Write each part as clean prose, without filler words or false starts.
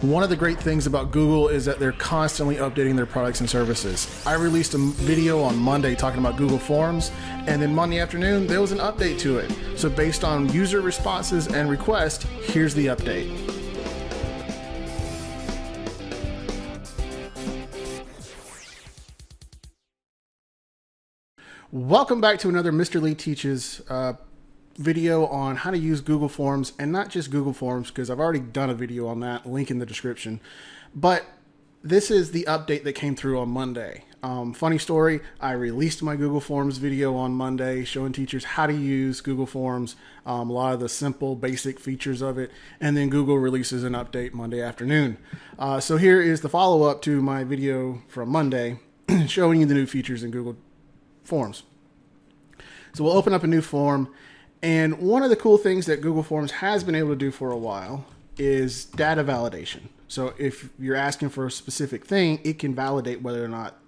One of the great things about Google is that they're constantly updating their products and services. I released a video on Monday talking about Google Forms, and then Monday afternoon there was an update to it. So based on user responses and requests, here's the update. Welcome back to another Mr. Lee Teaches video on how to use Google Forms, and not just Google Forms, because I've already done a video on that, link in the description. But this is the update that came through on Monday. Funny story, I released my Google Forms video on Monday showing teachers how to use Google Forms, a lot of the simple basic features of it, and then Google releases an update Monday afternoon. So here is the follow-up to my video from Monday showing you the new features in Google Forms. So we'll open up a new form, and one of the cool things that Google Forms has been able to do for a while is data validation. So if you're asking for a specific thing, it can validate whether or not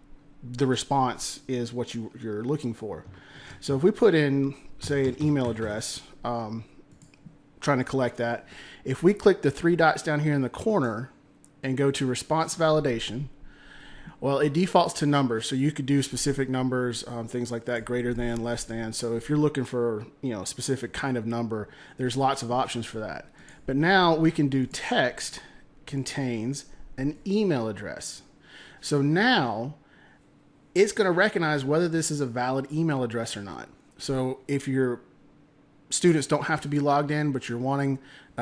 the response is what you're looking for. So if we put in, say, an email address, trying to collect that, if we click the three dots down here in the corner and go to response validation, well, it defaults to numbers, so you could do specific numbers, things like that, greater than, less than. So if you're looking for, a specific kind of number, there's lots of options for that. But now we can do text contains an email address. So now it's going to recognize whether this is a valid email address or not. So if your students don't have to be logged in, but you're wanting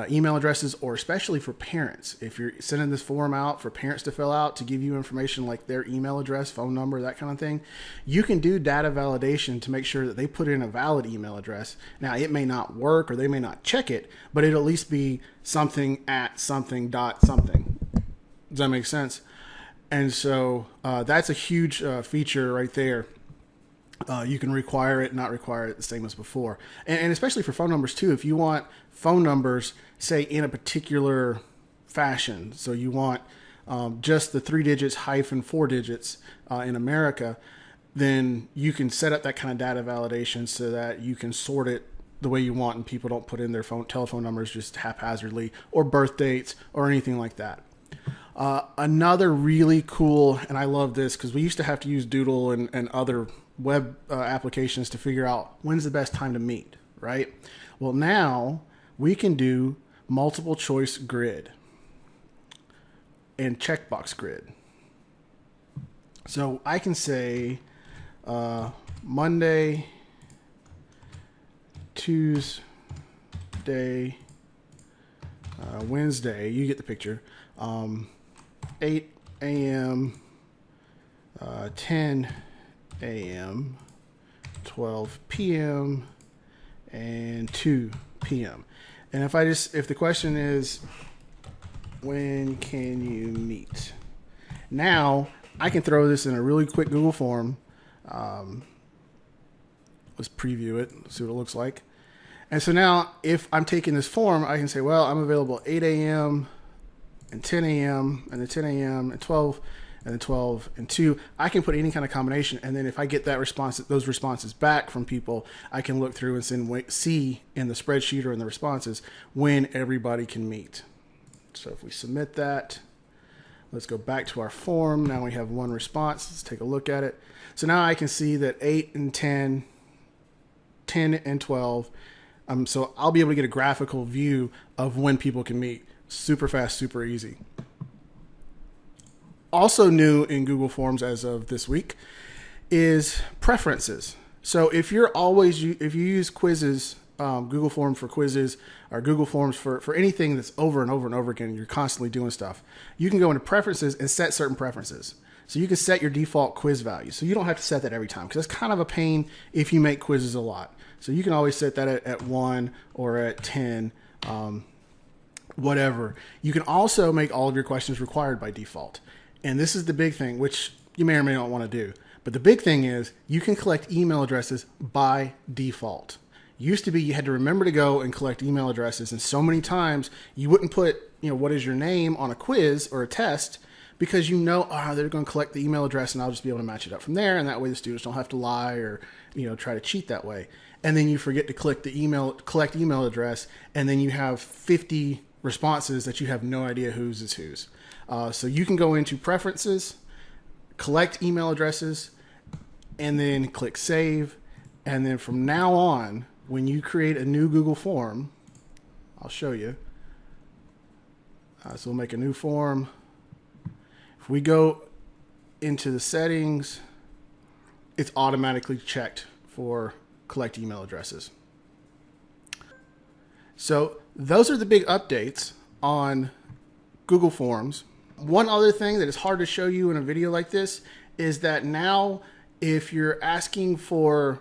email addresses, or especially for parents, if you're sending this form out for parents to fill out to give you information like their email address, phone number, that kind of thing, you can do data validation to make sure that they put in a valid email address. Now, it may not work or they may not check it, but it'll at least be something at something dot something. Does that make sense? And so that's a huge feature right there. You can require it, not require it, the same as before. And especially for phone numbers too, if you want phone numbers, say, in a particular fashion, so you want just the 3 digits hyphen 4 digits in America, then you can set up that kind of data validation so that you can sort it the way you want and people don't put in their telephone numbers just haphazardly, or birth dates or anything like that. Another really cool, and I love this because we used to have to use Doodle and other web applications to figure out when's the best time to meet, right? Well, now we can do multiple choice grid and checkbox grid. So I can say Monday, Tuesday, Wednesday, you get the picture, 8 a.m., 10 a.m., 12 p.m., and 2 p.m. And if the question is, when can you meet? Now I can throw this in a really quick Google form. Let's preview it, see what it looks like. And so now if I'm taking this form, I can say, well, I'm available 8 a.m. and 10 a.m. and then 10 a.m. and 12 and then 12 and 2. I can put any kind of combination, and then if I get that response, those responses back from people, I can look through and see in the spreadsheet or in the responses when everybody can meet. So if we submit that, let's go back to our form. Now we have one response. Let's take a look at it. So now I can see that 8 and 10, 10 and 12. So I'll be able to get a graphical view of when people can meet. Super fast, super easy. Also new in Google Forms as of this week is preferences. So if you use quizzes, Google Forms for quizzes, or Google Forms for anything that's over and over and over again, you're constantly doing stuff, you can go into preferences and set certain preferences. So you can set your default quiz value. So you don't have to set that every time, because that's kind of a pain if you make quizzes a lot. So you can always set that at 1 or at 10, whatever. You can also make all of your questions required by default. And this is the big thing, which you may or may not want to do. But the big thing is you can collect email addresses by default. Used to be you had to remember to go and collect email addresses, and so many times you wouldn't put, what is your name on a quiz or a test, because they're going to collect the email address and I'll just be able to match it up from there, and that way the students don't have to lie or try to cheat that way. And then you forget to collect email address, and then you have 50 responses that you have no idea whose is whose. So you can go into preferences, collect email addresses, and then click save. And then from now on, when you create a new Google form, I'll show you. So we'll make a new form. If we go into the settings, it's automatically checked for collect email addresses. So those are the big updates on Google Forms. One other thing that is hard to show you in a video like this is that now if you're asking for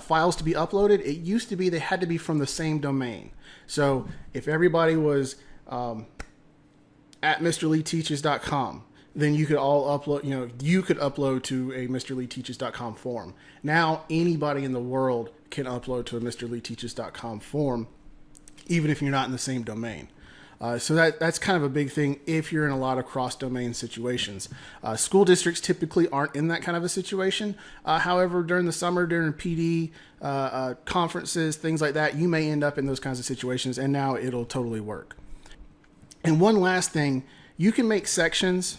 files to be uploaded, it used to be they had to be from the same domain. So if everybody was at MrLeeTeaches.com, then you could all upload, you could upload to a MrLeeTeaches.com form. Now anybody in the world can upload to a MrLeeTeaches.com form, even if you're not in the same domain. So that's kind of a big thing if you're in a lot of cross-domain situations. School districts typically aren't in that kind of a situation. However, during the summer, during PD conferences, things like that, you may end up in those kinds of situations, and now it'll totally work. And one last thing, you can make sections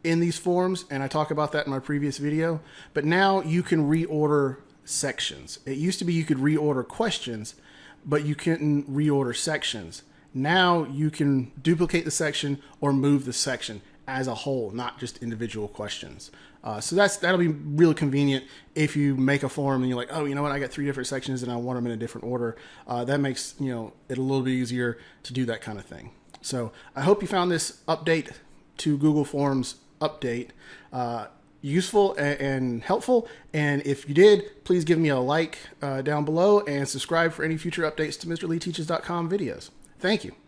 in these forms, and I talk about that in my previous video, but now you can reorder sections. It used to be you could reorder questions, but you couldn't reorder sections. Now you can duplicate the section or move the section as a whole, not just individual questions. So that'll be really convenient if you make a form and you're like, oh, you know what, I got 3 different sections and I want them in a different order. That makes it a little bit easier to do that kind of thing. So I hope you found this update to Google Forms update useful and helpful. And if you did, please give me a like down below and subscribe for any future updates to MrLeeTeaches.com videos. Thank you.